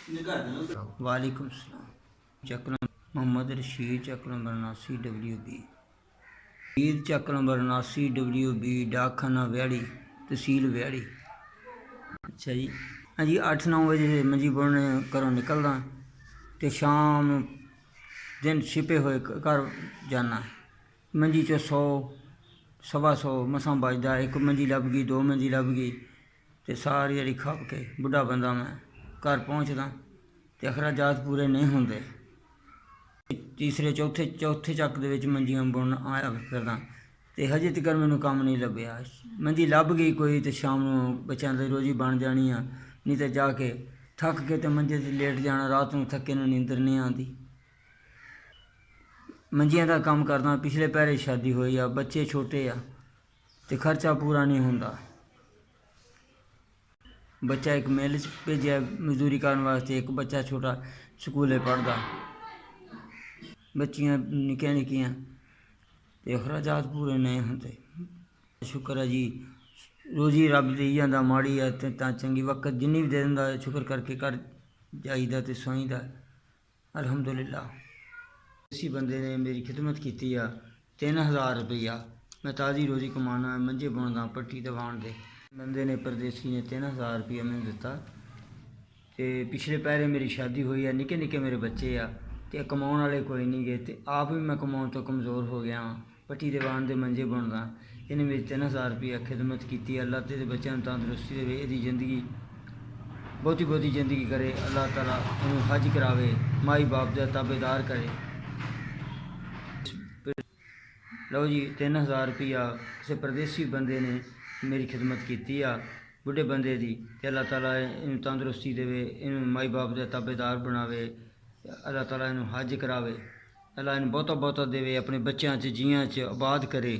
वालेकुम सलाम। चक नंबर मोहम्मद रशीद, चक number 79 WB। Rashid चक number 79 WB, डाकखाना व्याड़ी, तहसील व्याड़ी। अच्छा जी। हाँ जी, 8-9 बजे मंजी बुनने घरों निकलदा तो शाम दिन छिपे हुए घर जाना। मंजी चो 100 125 मसां बजदा। एक मंजी लभ गई, 2 मंजी लभ गई तो सारी जड़ी खप के बुढ़ा बंदा मैं घर पहुँचदा तो अखराजात पूरे नहीं होंदे। तीसरे चौथे ਚੱਕ ਦੇ ਵਿੱਚ ਮੰਜੀਆਂ ਬੁਣ ਆਇਆ ਫਿਰਦਾ ਤੇ ਹਜੇ ਤੱਕ ਮੈਨੂੰ ਕੰਮ ਨਹੀਂ ਲੱਭਿਆ। ਮੰਜੀ ਲੱਭ ਗਈ ਕੋਈ ਤੇ ਸ਼ਾਮ ਨੂੰ ਬੱਚਿਆਂ ਦੀ ਰੋਜੀ ਬਣ ਜਾਣੀ ਆ, ਨਹੀਂ ਤੇ ਜਾ ਕੇ ਥੱਕ ਕੇ ਤੇ ਮੰਜੇ 'ਤੇ ਲੇਟ ਜਾਣਾ। ਰਾਤ ਨੂੰ ਥੱਕੇ ਨੂੰ ਨੀਂਦਰ ਨਹੀਂ ਆਉਂਦੀ। ਮੰਜੀਆਂ ਦਾ ਕੰਮ ਕਰਦਾ। ਪਿਛਲੇ ਪਹਿਰੇ ਸ਼ਾਦੀ ਹੋਈ ਆ, ਬੱਚੇ ਛੋਟੇ ਆ ਤੇ ਖਰਚਾ ਪੂਰਾ ਨਹੀਂ ਹੁੰਦਾ। ਬੱਚਾ ਇੱਕ ਮਿਲ 'ਚ ਭੇਜਿਆ ਮਜ਼ਦੂਰੀ ਕਰਨ ਵਾਸਤੇ, ਇੱਕ ਬੱਚਾ ਛੋਟਾ ਸਕੂਲੇ ਪੜ੍ਹਦਾ। बच्चियाँ निक्कियां निक्कियां ते अखराजात पूरे नहीं होंदे। शुक्र है जी, रोजी रब देई जांदा, माड़ी है तां चंगी वक्त जिन्नी भी दे दिंदा शुक्र करके घर जाईदा ते सोईदा अल्हम्दुलिल्लाह। इसी बंदे ने मेरी खिदमत की 3000 रुपया। मैं ताज़ी रोज़ी कमाना, मंजे बुनदा पट्टी दवान दे। बंदे ने परदेसी ने 3000 रुपया मैनूं दिता ते पिछले पैरे मेरी शादी हुई है, निक्के निक्के मेरे बच्चे आ ते कमाउण वाले कोई नहीं गए ते आप भी मैं कमाउण तो कमज़ोर हो गया हाँ। पट्टी दीवान दे मंजे बुनदा। इन्हें मेरी 3000 रुपया खिदमत की। अल्लाह ते बच्चों तंदुरुस्ती देवे, इहदी जिंदगी बहुती जिंदगी करे। अल्लाह ताला इन्हूं हज करावे, माई बाप का ताबेदार करे। लो जी, 3000 रुपया किसी परदेसी बंदे ने मेरी खिदमत की आ, बुढ़े बंदे दी। ते अल्लाह ताला इन्हूं तंदुरुस्ती देवे, इन्हूं माई बाप का ताबेदार बनावे। अल्लाह ताला इन्हूं हज करावे। अल्लाह इन्हूं बहुता देवे, अपने बच्चों च जियां च आबाद करे।